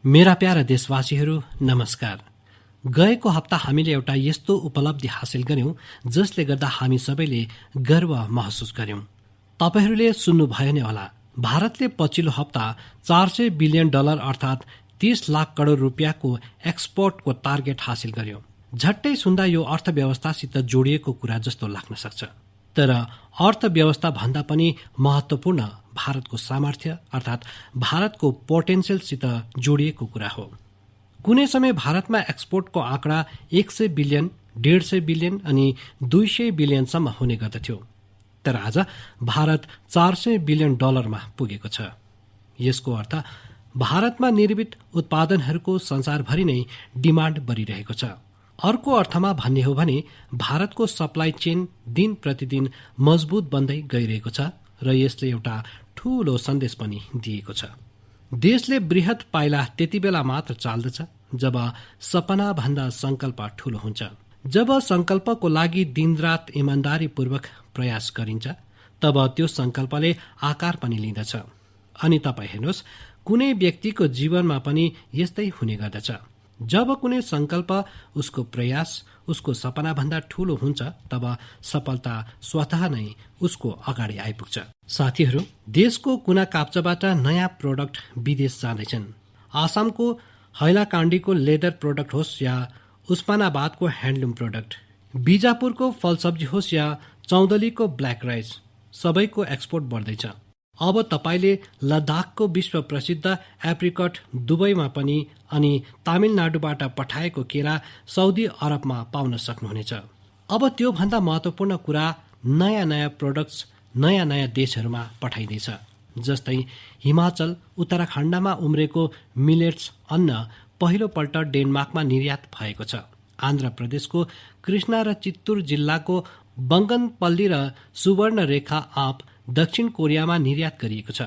मेरा प्यारा देशवासीहरू नमस्कार। गएको हप्ता हामीले एउटा यस्तो उपलब्धि हासिल गर्यौं जसले गर्दा हामी सबैले गर्व महसुस गर्यौं। तपाईहरूले सुन्नुभयो नै होला, भारतले पछिल्लो हप्ता $400 बिलियन अर्थात् 30 लाख करोड रुपियाँको एक्सपोर्टको टार्गेट हासिल गर्यो। झट्टै सुन्दा यो अर्थव्यवस्थासित जोडिएको कुरा जस्तो लाग्न सक्छ, तर अर्थव्यवस्था भन्दा पनि महत्त्वपूर्ण भारतको सामर्थ्य अर्थात् भारतको पोटेन्सियलसित जोडिएको कुरा हो। कुनै समय भारतमा एक्सपोर्टको आँकडा 100 बिलियन, 150 बिलियन अनि 200 बिलियनसम्म हुने गर्दथ्यो, तर आज भारत $400 बिलियन पुगेको छ। यसको अर्थ भारतमा निर्मित उत्पादनहरूको संसारभरि नै डिमान्ड बढिरहेको छ। अर्को अर्थमा भन्ने हो भने भारतको सप्लाई चेन दिन प्रतिदिन मजबुत बन्दै गइरहेको छ र यसले एउटा ठूलो सन्देश पनि दिएको छ। देशले बृहत पाइला त्यति बेला मात्र चाल्दछ जब सपना भन्दा संकल्प ठूलो हुन्छ। जब संकल्पको लागि दिनरात इमान्दारीपूर्वक प्रयास गरिन्छ तब त्यो संकल्पले आकार पनि लिँदछ। अनि तपाईँ हेर्नुहोस्, कुनै व्यक्तिको जीवनमा पनि यस्तै हुने गर्दछ। जब कुनै संकल्प, उसको प्रयास, उसको सपना भन्दा ठूलो हुन्छ तब सफलता स्वतः नै उसको अगाडि आइपुग्छ। साथीहरू, देशको कुना काप्चाबाट नयाँ प्रोडक्ट विदेश जाँदैछन्। आसामको हैलाकाण्डीको लेदर प्रोडक्ट होस् या उस्मानाबादको ह्यान्डलुम प्रोडक्ट, बिजापुरको फलसब्जी होस् या चौदलीको ब्ल्याक राइस, सबैको एक्सपोर्ट बढ्दैछ। अब तपाईले लद्दाखको विश्व प्रसिद्ध एप्रिकट दुबईमा पनि अनि तमिलनाडुबाट पठाएको केरा साउदी अरबमा पाउन सक्नुहुनेछ। अब त्यो भन्दा महत्त्वपूर्ण कुरा, नयाँ नयाँ प्रोडक्ट्स नयाँ नयाँ देशहरूमा पठाइँदैछ। जस्तै हिमाचल उत्तराखण्डमा उम्रेको मिलेट्स अन्न पहिलोपल्ट डेनमार्कमा निर्यात भएको छ। आन्ध्र प्रदेशको कृष्णा र चित्तुर जिल्लाको बङ्गनपल्ली र सुवर्णरेखा आँप दक्षिण कोरियामा निर्यात गरिएको छ।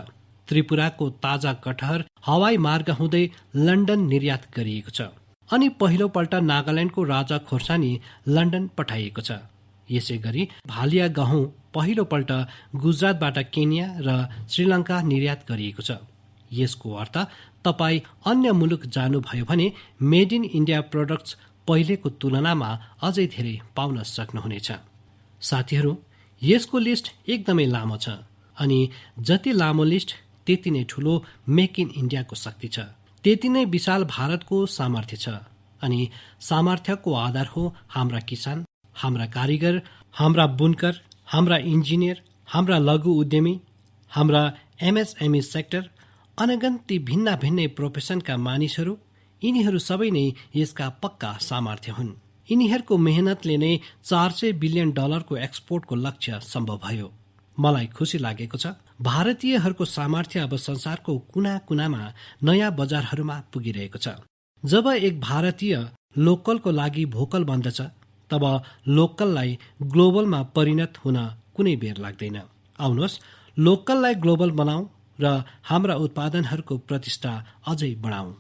त्रिपुराको ताजा कटहर हवाई मार्ग हुँदै लन्डन निर्यात गरिएको छ। अनि पहिलोपल्ट नागाल्यान्डको राजा खोर्सानी लन्डन पठाइएको छ। यसै गरी भालिया गहुँ पहिलोपल्ट गुजरातबाट केन्या र श्रीलङ्का निर्यात गरिएको छ। यसको अर्थ तपाईँ अन्य मुलुक जानुभयो भने मेड इन इन्डिया प्रोडक्ट्स पहिलेको तुलनामा अझै धेरै पाउन सक्नुहुनेछ। साथीहरू, यसको लिस्ट एकदमै लामो छ अनि जति लामो लिस्ट त्यति नै ठूलो मेक इन इन्डियाको शक्ति छ, त्यति नै विशाल भारतको सामर्थ्य छ। अनि सामर्थ्यको आधार हो हाम्रा किसान, हाम्रा कारिगर, हाम्रा बुनकर, हाम्रा इन्जिनियर, हाम्रा लघु उद्यमी, हाम्रा एमएसएमई सेक्टर, अनगन्ती भिन्न भिन्नै प्रोफेसनका मानिसहरू। यिनीहरू सबै नै यसका पक्का सामर्थ्य हुन्। यिनीहरूको मेहनतले नै $400 बिलियन को एक्सपोर्टको लक्ष्य सम्भव भयो। मलाई खुसी लागेको छ, भारतीयहरूको सामर्थ्य अब संसारको कुना कुनामा नयाँ बजारहरूमा पुगिरहेको छ। जब एक भारतीय लोकलको लागि भोकल बन्दछ तब लोकललाई ग्लोबलमा परिणत हुन कुनै बेर लाग्दैन। आउनुहोस्, लोकललाई ग्लोबल बनाऊ र हाम्रा उत्पादनहरूको प्रतिष्ठा अझै बढाऊ।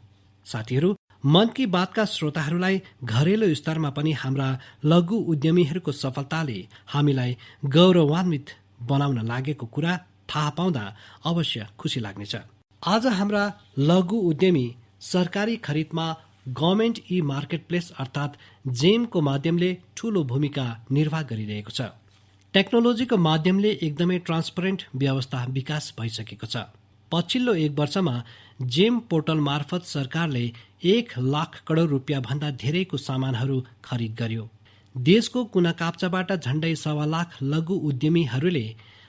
साथीहरू, मन की बातका श्रोताहरूलाई घरेलु स्तरमा पनि हाम्रा लघु उद्यमीहरूको सफलताले हामीलाई गौरवान्वित बनाउन लागेको कुरा थाहा पाउँदा अवश्य खुसी लाग्नेछ। आज हाम्रा लघु उद्यमी सरकारी खरिदमा गभर्मेन्ट ई मार्केट प्लेस अर्थात् जेमको माध्यमले ठूलो भूमिका निर्वाह गरिरहेको छ। टेक्नोलोजीको माध्यमले एकदमै ट्रान्सपरेन्ट व्यवस्था विकास भइसकेको छ। पछिल्लो 1 वर्षमा जेम पोर्टल मार्फत सरकारले 1 लाख करोड रुपियाँ भन्दा धेरैको सामानहरू खरिद गर्यो। देशको कुना काप्चाबाट झण्डै 1.25 लाख लघु उद्यमीहरूले,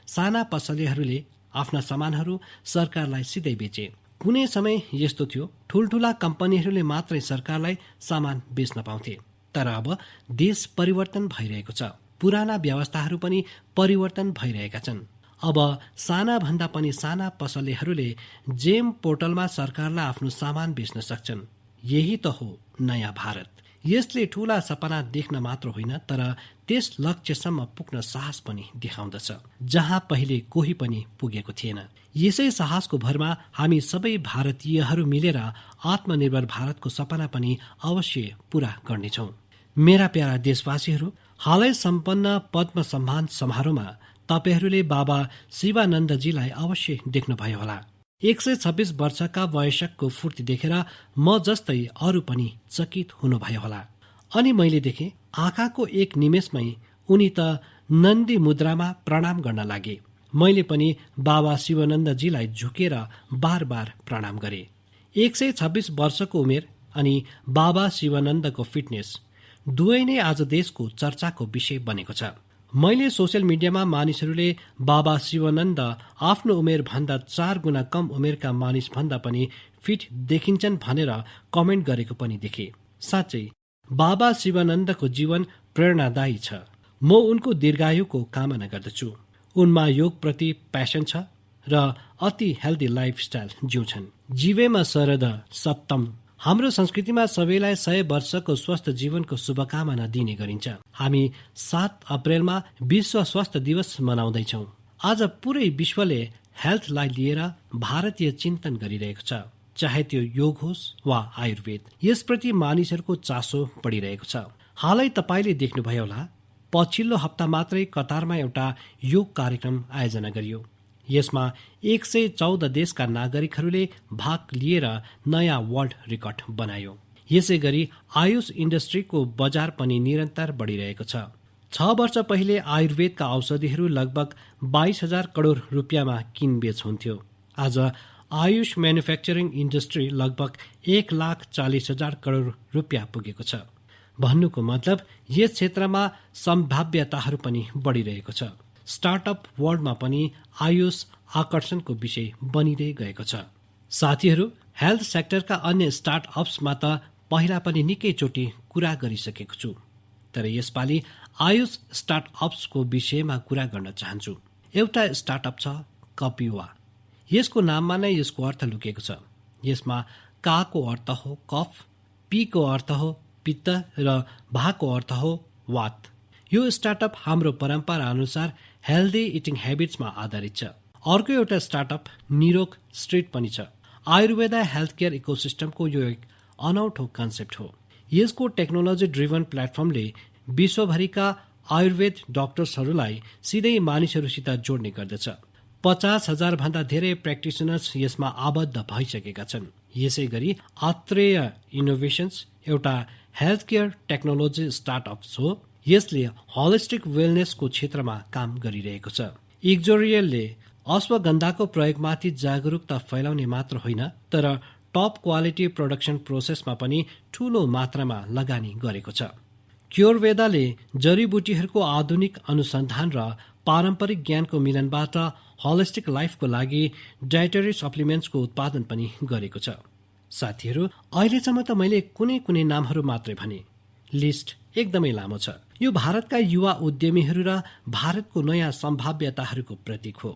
साना पसलेहरूले आफ्ना सामानहरू सरकारलाई सिधै बेचे। कुनै समय यस्तो थियो, ठुल्ठुला कम्पनीहरूले मात्रै सरकारलाई सामान बेच्न पाउँथे, तर अब देश परिवर्तन भइरहेको छ। पुराना व्यवस्थाहरू पनि परिवर्तन भइरहेका छन्। अब साना भन्दा पनि साना पसलेहरूले जेम पोर्टलमा सरकारलाई आफ्नो सामान बेच्न सक्छन्। यही त हो नयाँ भारत। यसले ठूला सपना देख्न मात्र होइन, तर त्यस लक्ष्यसम्म पुग्न साहस पनि देखाउँदछ जहाँ पहिले कोही पनि पुगेको थिएन। यसै साहसको भरमा हामी सबै भारतीयहरू मिलेर आत्मनिर्भर भारतको सपना पनि अवश्य पूरा गर्नेछौँ। मेरा प्यारा देशवासीहरू, हालै सम्पन्न पद्म सम्मान समारोहमा तपाईहरूले बाबा शिवानन्दजीलाई अवश्य देख्नुभयो होला। 126 वर्षका वयस्कको फूर्ति देखेर म जस्तै अरू पनि चकित हुनुभयो होला। अनि मैले देखेँ आँखाको एक निमेषमै उनी त नन्दी मुद्रामा प्रणाम गर्न लागे। मैले पनि बाबा शिवानन्दजीलाई झुकेर बार बार प्रणाम गरे। 126 वर्षको उमेर अनि बाबा शिवानन्दको फिटनेस दुवै नै आज देशको चर्चाको विषय बनेको छ। मैले सोसियल मिडियामा मानिसहरूले बाबा शिवानन्द आफ्नो उमेर भन्दा 4 गुणा कम उमेरका मानिस भन्दा पनि फिट देखिन्छन् भनेर कमेन्ट गरेको पनि देखे। साँच्चै बाबा शिवानन्दको जीवन प्रेरणादायी छ। म उनको दीर्घायुको कामना गर्दछु। उनमा योगप्रति प्यासन छ र अति हेल्दी लाइफस्टाइल जिउँछन्। जीवेमा शरद सप्तम। हाम्रो संस्कृतिमा सबैलाई 100 वर्षको स्वस्थ जीवनको शुभकामना दिने गरिन्छ। हामी 7 अप्रेलमा विश्व स्वास्थ्य दिवस मनाउँदैछौँ। आज पुरै विश्वले हेल्थलाई लिएर भारतीय चिन्तन गरिरहेको छ, चाहे त्यो योग होस् वा आयुर्वेद। यसप्रति मानिसहरूको चासो बढिरहेको छ। हालै तपाईँले देख्नुभयो होला, पछिल्लो हप्ता मात्रै कतारमा एउटा योग कार्यक्रम आयोजना गरियो। यसमा 114 देशका नागरिकहरूले भाग लिएर नयाँ वर्ल्ड रेकर्ड बनायो। यसै गरी आयुष इन्डस्ट्रीको बजार पनि निरन्तर बढिरहेको छ। 6 वर्ष पहिले आयुर्वेदका औषधिहरू लगभग 22,000 करोड रुपियाँमा किनबेच हुन्थ्यो। आज आयुष म्यानुफ्याक्चरिङ इन्डस्ट्री लगभग 1,40,000 करोड रुपियाँ पुगेको छ। भन्नुको मतलब यस क्षेत्रमा सम्भाव्यताहरू पनि बढिरहेको छ। स्टार्टअप वर्ल्डमा पनि आयुष आकर्षणको विषय बनिँदै गएको छ। साथीहरू, हेल्थ सेक्टरका अन्य स्टार्टअप्समा त पहिला पनि निकैचोटि कुरा गरिसकेको छु, तर यसपालि आयुष स्टार्टअप्सको विषयमा कुरा गर्न चाहन्छु। एउटा स्टार्टअप छ कपिवा। यसको नाममा नै यसको अर्थ लुकेको छ। यसमा काको अर्थ हो कफ, पीको अर्थ हो पित्त र भाको अर्थ हो वात। यो स्टार्टअप हाम्रो परम्परा अनुसार हेल्दी इटिङ हेबिट्समा आधारित छ। अर्को एउटा स्टार्टअप निरोग स्ट्रिट पनि छ। आयुर्वेद हेल्थ केयर इकोसिस्टमको यो एक अनौठो कन्सेप्ट हो। यसको टेक्नोलोजी ड्रिभन प्लेटफर्मले विश्वभरिका आयुर्वेद डाक्टर्सहरूलाई सिधै मानिसहरूसित जोड्ने गर्दछ। 50,000 भन्दा धेरै प्र्याक्टिसनर्स यसमा आबद्ध भइसकेका छन्। यसै गरी आत्रेय इनोभेशन्स एउटा हेल्थ केयर टेक्नोलोजी स्टार्टअप हो। यसले होलिस्टिक वेलनेसको क्षेत्रमा काम गरिरहेको छ। इक्जोरियलले अश्वगन्धाको प्रयोगमाथि जागरुकता फैलाउने मात्र होइन, तर टप क्वालिटी प्रोडक्सन प्रोसेसमा पनि ठूलो मात्रामा लगानी गरेको छ। क्योरवेदाले जडीबुटीहरूको आधुनिक अनुसन्धान र पारम्परिक ज्ञानको मिलनबाट होलिस्टिक लाइफको लागि डायटरी सप्लिमेन्ट्सको उत्पादन पनि गरेको छ। साथीहरू, अहिलेसम्म त मैले कुनै नामहरू मात्रै भने, लिस्ट एकदमै लामो छ। यो भारतका युवा उद्यमीहरू र भारतको नयाँ सम्भाव्यताहरूको प्रतीक हो।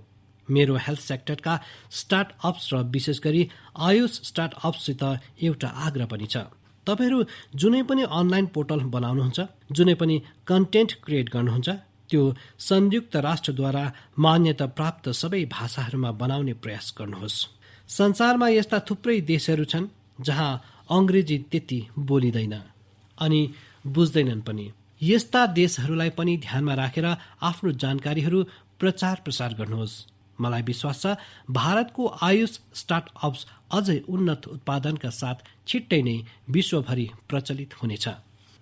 मेरो हेल्थ सेक्टरका स्टार्टअप्स र विशेष गरी आयुष स्टार्टअप्ससित एउटा आग्रह पनि छ। तपाईहरू जुनै पनि अनलाइन पोर्टल बनाउनुहुन्छ, जुनै पनि कन्टेन्ट क्रिएट गर्नुहुन्छ, त्यो संयुक्त राष्ट्रद्वारा मान्यता प्राप्त सबै भाषाहरूमा बनाउने प्रयास गर्नुहोस्। संसारमा यस्ता थुप्रै देशहरू छन् जहाँ अङ्ग्रेजी त्यति बोलिँदैन अनि बुझ्दैनन् पनि। यस्ता देशहरूलाई पनि ध्यानमा राखेर आफ्नो जानकारीहरू प्रचार प्रसार गर्नुहोस्। मलाई विश्वास छ भारतको आयुष स्टार्टअप्स अझै उन्नत उत्पादनका साथ छिट्टै नै विश्वभरि प्रचलित हुनेछ।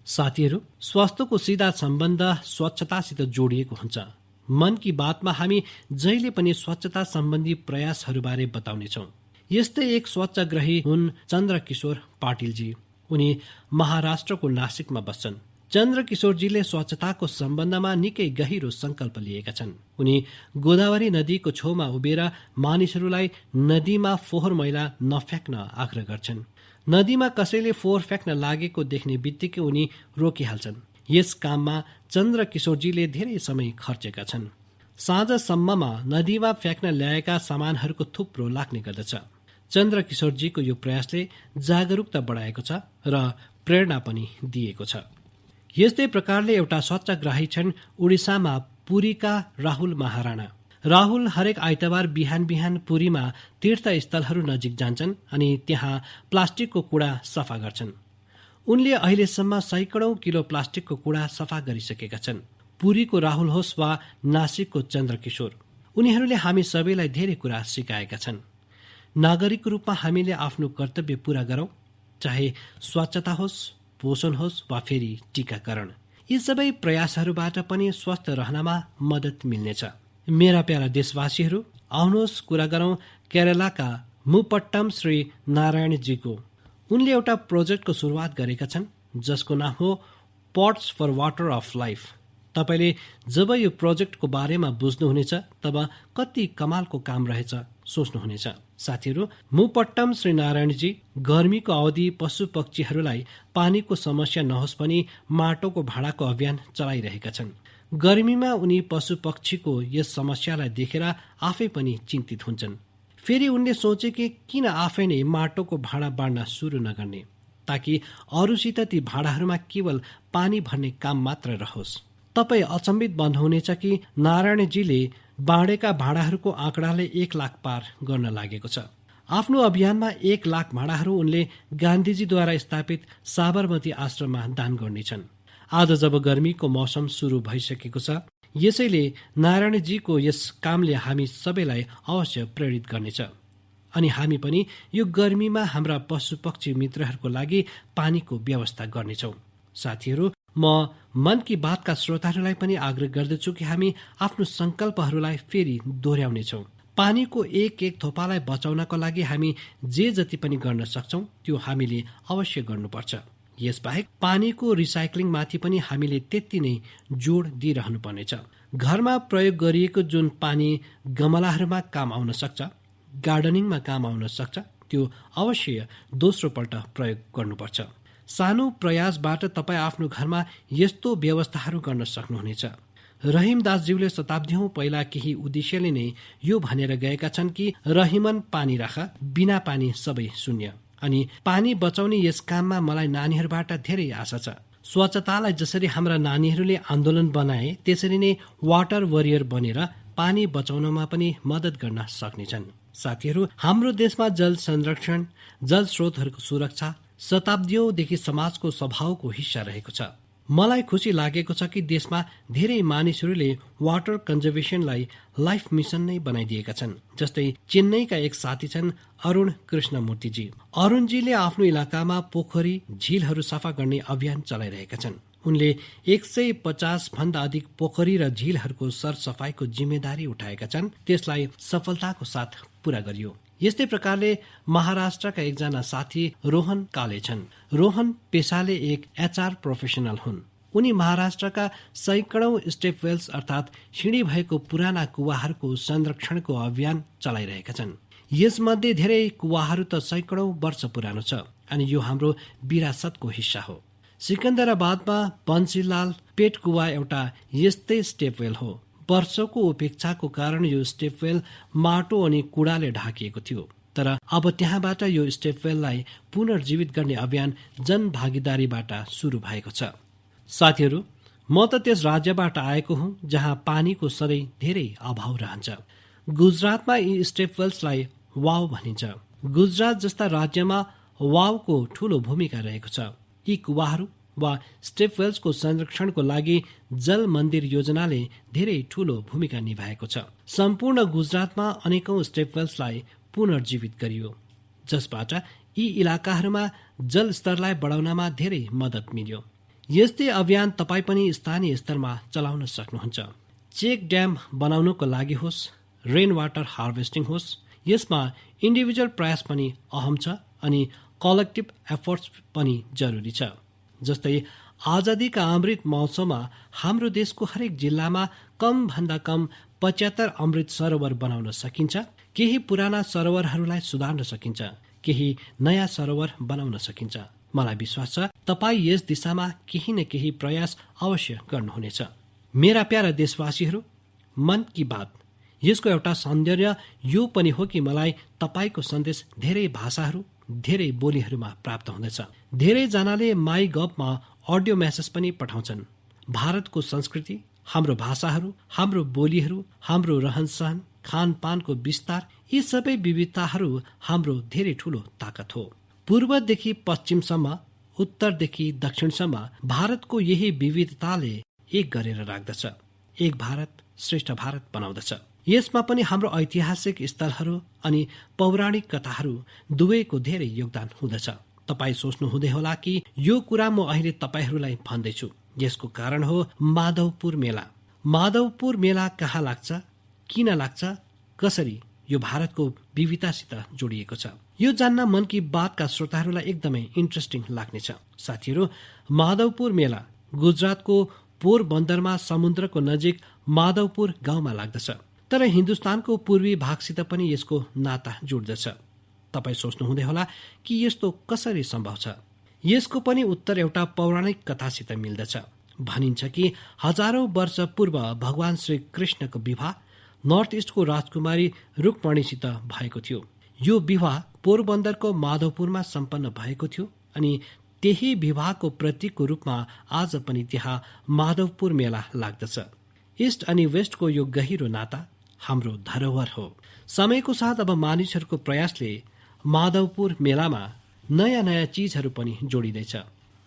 साथीहरू, स्वास्थ्यको सिधा सम्बन्ध स्वच्छतासित जोडिएको हुन्छ। मन की बातमा हामी जहिले पनि स्वच्छता सम्बन्धी प्रयासहरूबारे बताउनेछौँ। यस्तै एक स्वच्छग्रही हुन् चन्द्रकिशोर पाटिलजी। उनी महाराष्ट्रको नासिकमा बस्छन्। चन्द्रकिशोरजीले स्वच्छताको सम्बन्धमा निकै गहिरो संकल्प लिएका छन्। उनी गोदावरी नदीको छेउमा उभिएर मानिसहरूलाई नदीमा फोहोर मैला नफ्याँक्न आग्रह गर्छन्। नदीमा कसैले फोहोर फ्याँक्न लागेको देख्ने बित्तिकै उनी रोकिहाल्छन्। यस काममा चन्द्रकिशोरजीले धेरै समय खर्चेका छन्। साँझसम्ममा नदीमा फ्याँक्न ल्याएका सामानहरूको थुप्रो लाग्ने गर्दछ। चन्द्रकिशोरजीको यो प्रयासले जागरुकता बढाएको छ र प्रेरणा पनि दिएको छ। यस्तै प्रकारले एउटा स्वच्छग्राही छन् उडिसामा पुरीका राहुल महाराणा। राहुल हरेक आइतबार बिहान बिहान पुरीमा तीर्थस्थलहरू नजिक जान्छन् अनि त्यहाँ प्लास्टिकको कूडा सफा गर्छन्। उनले अहिलेसम्म सैकडौं किलो प्लास्टिकको कूडा सफा गरिसकेका छन्। पुरीको राहुल होस् वा नासिकको चन्द्रकिशोर, उनीहरूले हामी सबैलाई धेरै कुरा सिकाएका छन्। नागरिकको रूपमा हामीले आफ्नो कर्तव्य पूरा गरौँ, चाहे स्वच्छता होस्, पोषण होस् वा फेरि टीकाकरण। यी सबै प्रयासहरूबाट पनि स्वस्थ रहनमा मद्दत मिल्नेछ। मेरा प्यारा देशवासीहरू, आउनुहोस् कुरा गरौँ केरलाका मुपट्टम श्री नारायणजीको। उनले एउटा प्रोजेक्टको सुरुवात गरेका छन् जसको नाम हो pots for water of life. तपाईँले जब यो प्रोजेक्टको बारेमा बुझ्नुहुनेछ तब कति कमालको काम रहेछ सोच्नुहुनेछ। साथीहरू, मुपट्टम श्री नारायणजी गर्मीको अवधि पशु पक्षीहरूलाई पानीको समस्या नहोस् पनि माटोको भाँडाको अभियान चलाइरहेका छन्। गर्मीमा उनी पशु पक्षीको यस समस्यालाई देखेर आफै पनि चिन्तित हुन्छन्। फेरि उनले सोचे कि किन आफै नै माटोको भाँडा बाँड्न सुरु नगर्ने, ताकि अरूसित ती भाँडाहरूमा केवल पानी भर्ने काम मात्र रहोस्। तपाईँ अचम्बित बन्नुहुनेछ कि नारायणजीले बाँडेका भाँडाहरूको आँकडाले 1 लाख पार गर्न लागेको छ। आफ्नो अभियानमा 1 लाख भाँडाहरू उनले गान्धीजीद्वारा स्थापित साबरमती आश्रममा दान गर्नेछन्। आज जब गर्मीको मौसम सुरु भइसकेको छ, यसैले नारायणजीको यस कामले हामी सबैलाई अवश्य प्रेरित गर्नेछ अनि हामी पनि यो गर्मीमा हाम्रा पशु पक्षी मित्रहरूको लागि पानीको व्यवस्था गर्नेछौँ। साथीहरू, म मन की बातका श्रोताहरूलाई पनि आग्रह गर्दछु कि हामी आफ्नो संकल्पहरूलाई फेरि दोहोर्याउनेछौँ। पानीको एक एक थोपालाई बचाउनको लागि हामी जे जति पनि गर्न सक्छौँ त्यो हामीले अवश्य गर्नुपर्छ। यसबाहेक पानीको रिसाइक्लिङमाथि पनि हामीले त्यति नै जोड दिइरहनु पर्नेछ। घरमा प्रयोग गरिएको जुन पानी गमलाहरूमा काम आउन सक्छ, गार्डनिङमा काम आउन सक्छ, त्यो अवश्य दोस्रो पल्ट प्रयोग गर्नुपर्छ। सानो प्रयासबाट तपाईँ आफ्नो घरमा यस्तो व्यवस्थाहरू गर्न सक्नुहुनेछ। रहिमदासज्यूले शताब्दीौं पहिला केही उद्देश्यले नै यो भनेर गएका छन् कि रहिमन पानी राख, बिना पानी सबै शून्य। अनि पानी बचाउने यस काममा मलाई नानीहरूबाट धेरै आशा छ। स्वच्छतालाई जसरी हाम्रा नानीहरूले आन्दोलन बनाए, त्यसरी नै वाटर वरियर बनेर पानी बचाउनमा पनि मद्दत गर्न सक्नेछन्। साथीहरू, हाम्रो देशमा जल संरक्षण, जल स्रोतहरूको सुरक्षा शताब्दीौंदेखि समाजको स्वभावको हिस्सा रहेको छ। मलाई खुसी लागेको छ कि देशमा धेरै मानिसहरूले वाटर कन्जर्भेसनलाई लाइफ मिसन नै बनाइदिएका छन्। जस्तै चेन्नईका एक साथी छन् अरुण कृष्णमूर्तिजी। अरुणजीले आफ्नो इलाकामा पोखरी झिलहरू सफा गर्ने अभियान चलाइरहेका छन्। उनले 150 भन्दा अधिक पोखरी र झिलहरूको सरसफाईको जिम्मेदारी उठाएका छन्। त्यसलाई सफलताको साथ पूरा गरियो। यस्तै प्रकारले महाराष्ट्रका एकजना साथी रोहन काले छन्। रोहन पेसाले एक एचआर प्रोफेसनल हुन्। उनी महाराष्ट्रका सैकडौं स्टेप वेल्स अर्थात् सिँढी भएको पुराना कुवाहरूको संरक्षणको अभियान चलाइरहेका छन्। यसमध्ये धेरै कुवाहरू त सैकडौं वर्ष पुरानो छ अनि यो हाम्रो विरासतको हिस्सा हो। सिकन्दराबादमा बन्सीलाल पेट कुवा एउटा यस्तै स्टेपवेल हो। वर्षको उपेक्षाको कारण यो स्टेपवेल माटो अनि कुडाले ढाकिएको थियो, तर अब त्यहाँबाट यो स्टेपवेललाई पुनर्जीवित गर्ने अभियान जनभागीदारीबाट सुरु भएको छ। साथीहरू, म त त्यस राज्यबाट आएको हुँ जहाँ पानीको सधैँ धेरै अभाव रहन्छ। गुजरातमा यी स्टेपवेल्सलाई वाव भनिन्छ। गुजरात जस्ता राज्यमा वावको ठूलो भूमिका रहेको छ। यी कुवाहरू वा स्टेपवेल्सको संरक्षणको लागि जल मन्दिर योजनाले धेरै ठूलो भूमिका निभाएको छ। सम्पूर्ण गुजरातमा अनेकौं स्टेपवेल्सलाई पुनर्जीवित गरियो, जसबाट यी इलाकाहरूमा जल स्तरलाई बढाउनमा धेरै मद्दत मिल्यो। यस्तै अभियान तपाईँ पनि स्थानीय स्तरमा चलाउन सक्नुहुन्छ। चेक ड्याम बनाउनको लागि होस्, रेन वाटर हार्भेस्टिङ होस्, यसमा इन्डिभिजुअल प्रयास पनि अहम छ अनि कलेक्टिभ एफर्ट्स पनि जरुरी छ। जस्तै आजादीका अमृत महोत्सवमा हाम्रो देशको हरेक जिल्लामा कम भन्दा कम 75 अमृत सरोवर बनाउन सकिन्छ। केही पुराना सरोवरहरूलाई सुधार्न सकिन्छ, केही नयाँ सरोवर बनाउन सकिन्छ। मलाई विश्वास छ तपाईँ यस दिशामा केही न केही प्रयास अवश्य गर्नुहुनेछ। मेरा प्यारा देशवासीहरू, मन की बात यसको एउटा सौन्दर्य यो पनि हो कि मलाई तपाईँको सन्देश धेरै भाषाहरू, धेरै बोलीहरूमा प्राप्त हुँदछ। धेरैजनाले माई गभमा अडियो मेसेज पनि पठाउँछन्। भारतको संस्कृति, हाम्रो भाषाहरू, हाम्रो बोलीहरू, हाम्रो रहनसहन, खानपानको विस्तार, यी सबै विविधताहरू हाम्रो धेरै ठूलो ताकत हो। पूर्वदेखि पश्चिमसम्म, उत्तरदेखि दक्षिणसम्म भारतको यही विविधताले एक गरेर राख्दछ। एक भारत श्रेष्ठ भारत बनाउँदछ। यसमा पनि हाम्रो ऐतिहासिक स्थलहरू अनि पौराणिक कथाहरू दुवैको धेरै योगदान हुँदछ। तपाईँ सोच्नु हुँदै होला कि यो कुरा म अहिले तपाईँहरूलाई भन्दैछु, यसको कारण हो माधवपुर मेला। माधवपुर मेला कहाँ लाग्छ, किन लाग्छ, कसरी यो भारतको विविधतासित जोडिएको छ, यो जान्न मन की बातका श्रोताहरूलाई एकदमै इन्ट्रेस्टिङ लाग्नेछ। साथीहरू, माधवपुर मेला गुजरातको पोरबन्दरमा समुद्रको नजिक माधवपुर गाउँमा लाग्दछ। तर हिन्दुस्तानको पूर्वी भागसित पनि यसको नाता जोड्दछ। तपाईँ सोच्नु हुँदै होला कि यस्तो कसरी सम्भव छ। यसको पनि उत्तर एउटा पौराणिक कथासित मिल्दछ। भनिन्छ कि हजारौं वर्ष पूर्व भगवान श्री कृष्णको विवाह नर्थ इस्टको राजकुमारी रुक्मणीसित भएको थियो। यो विवाह पोरबन्दरको माधवपुरमा सम्पन्न भएको थियो अनि त्यही विवाहको प्रतीकको रूपमा आज पनि त्यहाँ माधवपुर मेला लाग्दछ। इस्ट अनि वेस्टको यो गहिरो नाता हाम्रो धरोहर हो। समयको साथ अब मानिसहरूको प्रयासले माधवपुर मेलामा नयाँ नयाँ चिजहरू पनि जोडिँदैछ।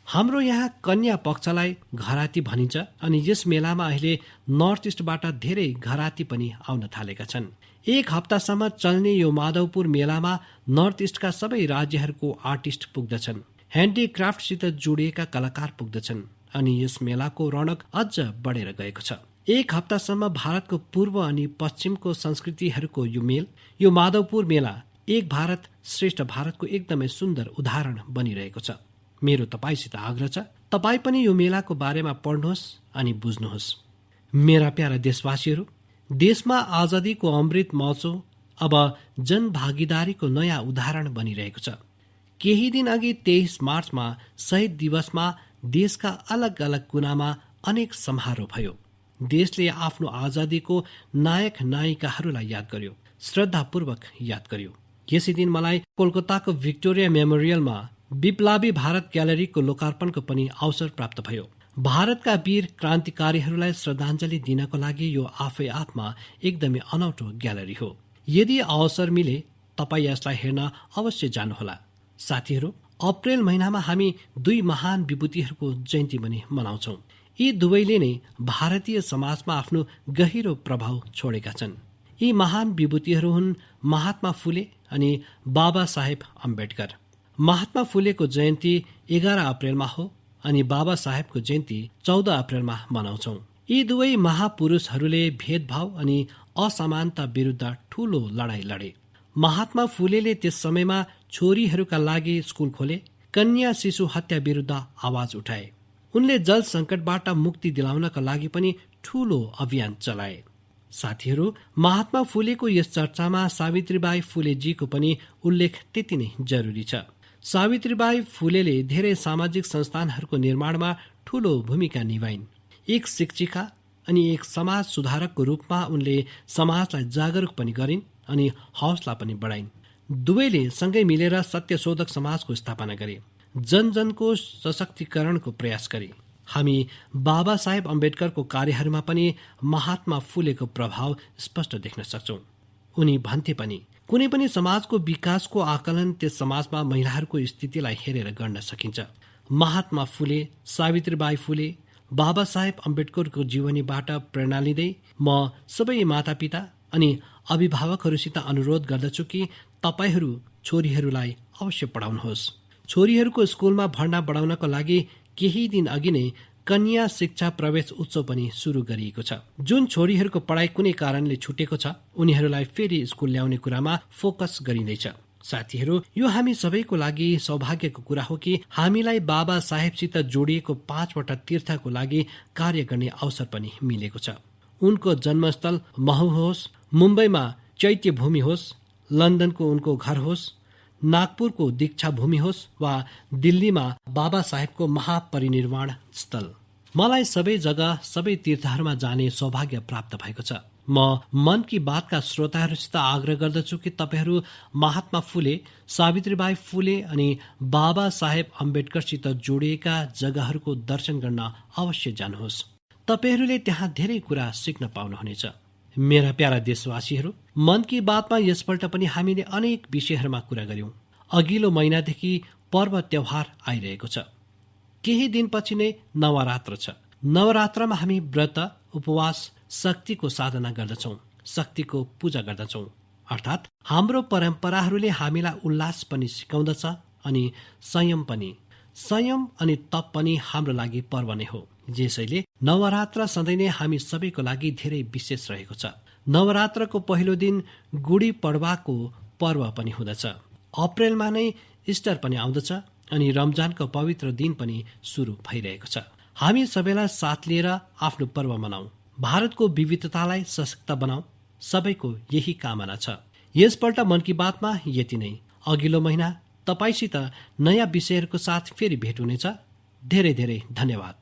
हाम्रो यहाँ कन्या पक्षलाई घराती भनिन्छ अनि यस मेलामा अहिले नर्थ इस्टबाट धेरै घराती पनि आउन थालेका छन्। एक हप्तासम्म चल्ने यो माधवपुर मेलामा नर्थ इस्टका सबै राज्यहरूको आर्टिस्ट पुग्दछन्, ह्यान्डिक्राफ्टसित जोडिएका कलाकार पुग्दछन् अनि यस मेलाको रौनक अझ बढेर गएको छ। एक हप्तासम्म भारतको पूर्व अनि पश्चिमको संस्कृतिहरूको यो मेल, यो माधवपुर मेला एक भारत श्रेष्ठ भारतको एकदमै सुन्दर उदाहरण बनिरहेको छ। मेरो तपाईसित आग्रह छ, तपाईँ पनि यो मेलाको बारेमा पढ्नुहोस् अनि बुझ्नुहोस्। मेरा प्यारा देशवासीहरू, देशमा आजादीको अमृत महोत्सव अब जनभागीदारीको नयाँ उदाहरण बनिरहेको छ। केही दिन अघि 23 मार्चमा शहीद दिवसमा देशका अलग अलग कुनामा अनेक समारोह भयो। देशले आफ्नो आजादीको नायक नायिकाहरूलाई याद गर्यो, श्रद्धापूर्वक याद गर्यो। यसै दिन मलाई कोलकाताको भिक्टोरिया मेमोरियलमा विप्लवी भारत ग्यालरीको लोकार्पणको पनि अवसर प्राप्त भयो। भारतका वीर क्रान्तिकारीहरूलाई श्रद्धाञ्जली दिनको लागि यो आफै आफमा एकदमै अनौठो ग्यालरी हो। यदि अवसर मिले तपाईँ यसलाई हेर्न अवश्य जानुहोला। साथीहरू, अप्रेल महिनामा हामी 2 महान विभूतिहरूको जयन्ती पनि मनाउँछौँ। यी दुवैले नै भारतीय समाजमा आफ्नो गहिरो प्रभाव छोडेका छन्। यी महान विभूतिहरू हुन् महात्मा फुले अनि बाबा साहेब अम्बेडकर। महात्मा फुलेको जयन्ती 11 अप्रेलमा हो अनि बाबा साहेबको जयन्ती 14 अप्रेलमा मनाउँछौँ। यी दुवै महापुरुषहरूले भेदभाव अनि असमानता विरुद्ध ठूलो लडाईँ लडे। महात्मा फुलेले त्यस समयमा छोरीहरूका लागि स्कुल खोले, कन्या शिशु हत्या विरुद्ध आवाज उठाए। उनले जल संकटबाट मुक्ति दिलाउनका लागि पनि ठूलो अभियान चलाए। साथीहरू, महात्मा फुलेको यस चर्चामा सावित्रीबाई फुलेजीको पनि उल्लेख त्यति नै जरुरी छ। सावित्रीबाई फुलेले धेरै सामाजिक संस्थानहरूको निर्माणमा ठूलो भूमिका निभाइन्। एक शिक्षिका अनि एक समाज सुधारकको रूपमा उनले समाजलाई जागरुक पनि गरिन् अनि हौसला पनि बढाइन्। दुवैले सँगै मिलेर सत्यशोधक समाजको स्थापना गरे, जनजनको सशक्तिकरणको प्रयास गरे। हामी बाबा साहेब अम्बेडकरको कार्यहरूमा पनि महात्मा फुलेको प्रभाव स्पष्ट देख्न सक्छौं। उनी भन्थे पनि, कुनै पनि समाजको विकासको आकलन त्यस समाजमा महिलाहरूको स्थितिलाई हेरेर गर्न सकिन्छ। महात्मा फुले, सावित्रीबाई फुले, बाबा साहेब अम्बेडकरको जीवनीबाट प्रेरणा लिँदै म सबै मातापिता अनि अभिभावकहरूसित अनुरोध गर्दछु कि तपाईहरू छोरीहरूलाई अवश्य पढाउनुहोस्। छोरीहरूको स्कुलमा भर्ना बढाउनको लागि केही दिन अघि नै कन्या शिक्षा प्रवेश उत्सव पनि सुरु गरिएको छ। जुन छोरीहरूको पढाइ कुनै कारणले छुटेको छ उनीहरूलाई फेरि स्कुल ल्याउने कुरामा फोकस गरिँदैछ। साथीहरू, यो हामी सबैको लागि सौभाग्यको कुरा हो कि हामीलाई बाबा साहेबसित जोडिएको 5 वटा तीर्थको लागि कार्य गर्ने अवसर पनि मिलेको छ। उनको जन्मस्थल महू होस्, मुम्बईमा चैत्य भूमि होस्, लन्डनको उनको घर होस्, नागपुरको दीक्षा भूमि होस् वा दिल्लीमा बाबा साहेबको महापरिनिर्वाण स्थल, मलाई सबै जग्गा सबै तीर्थहरूमा जाने सौभाग्य प्राप्त भएको छ। म मन की बातका श्रोताहरूसित आग्रह गर्दछु कि तपाईहरू महात्मा फुले, सावित्रीबाई फुले अनि बाबा साहेब अम्बेडकरसित जोडिएका जग्गाहरूको दर्शन गर्न अवश्य जानुहोस्। तपाईहरूले त्यहाँ धेरै कुरा सिक्न पाउनुहुनेछ। मेरा प्यारा देशवासीहरू, मन की बातमा यसपल्ट पनि हामीले अनेक विषयहरूमा कुरा गर्यौं। अघिल्लो महिनादेखि पर्व त्योहार आइरहेको छ। केही दिनपछि नै नवरात्र छ। नवरात्रमा हामी व्रत, उपवास, शक्तिको साधना गर्दछौं। शक्तिको पूजा गर्दछौँ। अर्थात् हाम्रो परम्पराहरूले हामीलाई उल्लास पनि सिकाउँदछ अनि संयम पनि। संयम अनि तप पनि हाम्रो लागि पर्व नै हो। यसैले नवरात्र सधैँ नै हामी सबैको लागि धेरै विशेष रहेको छ। नवरात्रको पहिलो दिन गुडी पडवाको पर्व पनि हुँदछ। अप्रेलमा नै इस्टर पनि आउँदछ अनि रमजानको पवित्र दिन पनि सुरु भइरहेको छ। हामी सबैलाई साथ लिएर आफ्नो पर्व मनाऊ, भारतको विविधतालाई सशक्त बनाऊ, सबैको यही कामना छ। यसपल्ट मन की बातमा यति नै। अघिल्लो महिना तपाईसित नयाँ विषयहरूको साथ फेरि भेट हुनेछ। धेरै धेरै धन्यवाद।